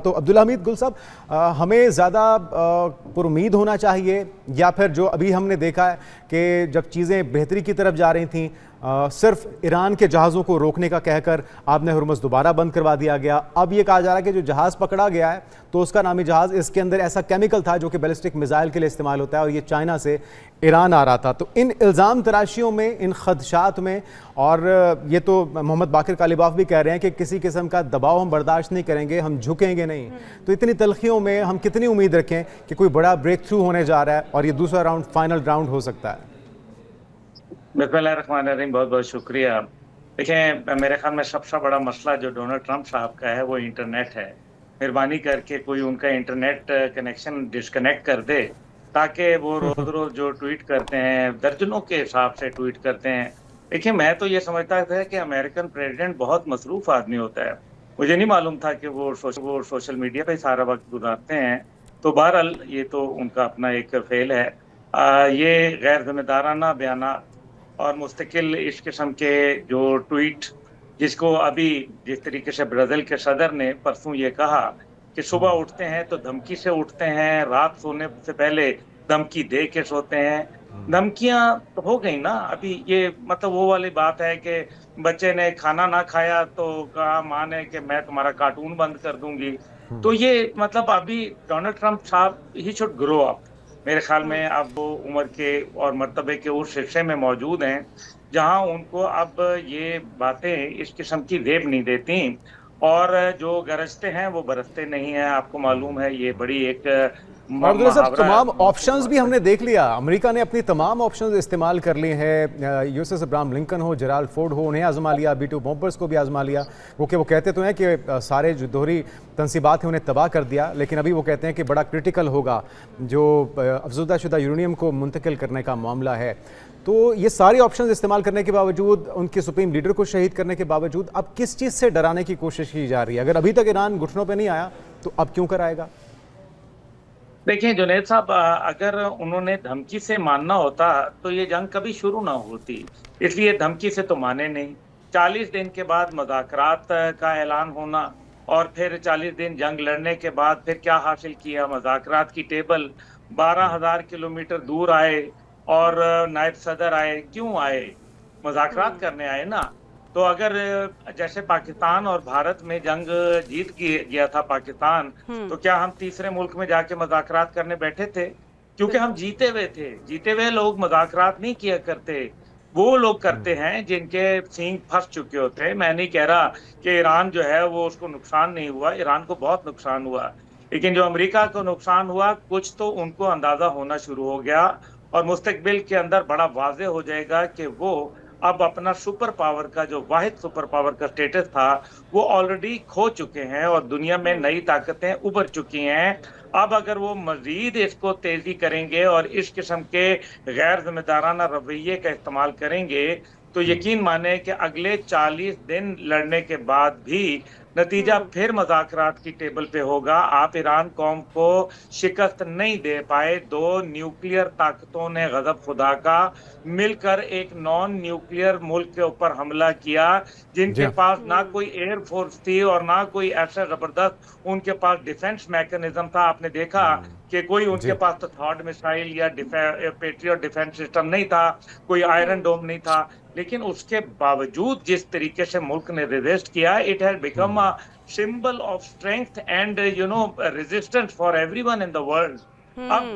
तो अब्दुल हमीद गुल साहब, हमें ज़्यादा पुरुमीद होना चाहिए या फिर जो अभी हमने देखा है कि जब चीज़ें बेहतरी की तरफ जा रही थीं, सिर्फ ईरान के जहाज़ों को रोकने का कहकर आपने हुर्मुज़ दोबारा बंद करवा दिया गया। अब ये कहा जा रहा है कि जो जहाज़ पकड़ा गया है तो उसका नामी जहाज़, इसके अंदर ऐसा केमिकल था जो कि बैलिस्टिक मिसाइल के लिए इस्तेमाल होता है और ये चाइना से ईरान आ रहा था। तो इन इल्ज़ाम तराशियों में, इन खदशात में, और ये तो मोहम्मद बाकिर कालिबाफ भी कह रहे हैं कि किसी किस्म का दबाव हम बर्दाश्त नहीं करेंगे, हम झुकेंगे नहीं। तो इतनी तलखियों में हम कितनी उम्मीद रखें कि कोई बड़ा ब्रेक थ्रू होने जा रहा है और ये दूसरा राउंड, फाइनल राउंड हो सकता है? बिस्मिल्लाहिर्रहमानिर्रहीम, बहुत बहुत शुक्रिया। देखें, मेरे ख्याल में सबसे बड़ा मसला जो डोनाल्ड ट्रंप साहब का है वो इंटरनेट है। मेहरबानी करके कोई उनका इंटरनेट कनेक्शन डिस्कनेक्ट कर दे ताकि वो रोज रोज जो ट्वीट करते हैं, दर्जनों के हिसाब से ट्वीट करते हैं। देखिए, मैं तो ये समझता था कि अमेरिकन प्रेसिडेंट बहुत मसरूफ आदमी होता है। मुझे नहीं मालूम था कि वो सोशल मीडिया पे सारा वक्त गुजारते हैं। तो बहरहाल ये तो उनका अपना एक फेल है। ये गैर जिम्मेदाराना बयान और मुस्तकिल इस किस्म के जो ट्वीट, जिसको अभी जिस तरीके से ब्राजील के सदर ने परसों ये कहा कि सुबह उठते हैं तो धमकी से उठते हैं, रात सोने से पहले धमकी दे के सोते हैं। धमकियां तो हो गई ना। अभी ये मतलब वो वाली बात है कि बच्चे ने खाना ना खाया तो कहा माँ ने कि मैं तुम्हारा कार्टून बंद कर दूंगी। तो ये मतलब अभी डोनाल्ड ट्रंप साहब ही शुड ग्रो अप। मेरे ख्याल में अब वो उम्र के और मर्तबे के उस हिस्से में मौजूद हैं जहां उनको अब ये बातें इस किस्म की रेब नहीं देती, और जो गरजते हैं वो बरसते नहीं हैं। आपको मालूम है ये बड़ी एक और अब्दुल्ला साहब, मुहावरा तमाम ऑप्शंस भी हमने देख लिया, अमेरिका ने अपनी तमाम ऑप्शंस इस्तेमाल कर लिए हैं। यूएसएस अब्राहम लिंकन हो, जेराल्ड फोर्ड हो, उन्हें आजमा लिया, B-2 बॉम्बर्स को भी आजमा लिया। वो कहते तो हैं कि सारे जो दोहरी तनसीबात हैं उन्हें तबाह कर दिया, लेकिन अभी वो कहते हैं कि बड़ा क्रिटिकल होगा जो अफजुदा शुदा यूरेनियम को मुंतकिल करने का मामला है। तो ये सारे ऑप्शंस इस्तेमाल करने के बावजूद, उनके सुप्रीम लीडर को शहीद करने के बावजूद, अब किस चीज़ से डराने की कोशिश की जा रही है? अगर अभी तक ईरान घुटनों पर नहीं आया तो अब क्यों कर आएगा? देखिए जुनैद साहब, अगर उन्होंने धमकी से मानना होता तो ये जंग कभी शुरू ना होती। इसलिए धमकी से तो माने नहीं। 40 दिन के बाद मुज़ाकरात का ऐलान होना और फिर 40 दिन जंग लड़ने के बाद फिर क्या हासिल किया? मुज़ाकरात की टेबल 12,000 किलोमीटर दूर आए और नायब सदर आए। क्यों आए? मुज़ाकरात करने आए ना। तो अगर जैसे पाकिस्तान और भारत में जंग जीत गया था पाकिस्तान, तो क्या हम तीसरे मुल्क में जाके मुज़ाकरात करने बैठे थे? क्योंकि हम जीते हुए थे। जीते हुए लोग मुज़ाकरात नहीं किया करते। वो लोग करते हैं जिनके सींग फंस चुके होते हैं। मैं नहीं कह रहा कि ईरान जो है वो उसको नुकसान नहीं हुआ, ईरान को बहुत नुकसान हुआ, लेकिन जो अमेरिका को नुकसान हुआ कुछ तो उनको अंदाजा होना शुरू हो गया और मुस्तकबिल के अंदर बड़ा वाज़ेह हो जाएगा कि वो अब अपना सुपर पावर का, जो वाहिद सुपर पावर का स्टेटस था, वो ऑलरेडी खो चुके हैं और दुनिया में नई ताकतें उभर चुकी हैं। अब अगर वो मजीद इसको तेजी करेंगे और इस किस्म के गैर जिम्मेदाराना रवैये का इस्तेमाल करेंगे तो यकीन माने कि अगले 40 दिन लड़ने के बाद भी नतीजा फिर मुज़ाकरात की टेबल पे होगा। आप ईरान कौम को शिकस्त नहीं दे पाए। 2 न्यूक्लियर ताकतों ने गज़ब खुदा का मिलकर एक नॉन न्यूक्लियर मुल्क के ऊपर हमला किया, जिनके पास ना कोई एयर फोर्स थी और ना कोई ऐसा जबरदस्त उनके पास डिफेंस मैकेनिज्म था। आपने देखा कि कोई उनके पास तो थर्ड मिसाइल या पेट्रियट डिफेंस सिस्टम नहीं था, कोई आयरन डोम नहीं था, लेकिन उसके बावजूद जिस तरीके से मुल्क ने रेजिस्ट किया, it has become a symbol of strength and resistance for everyone in the world. अब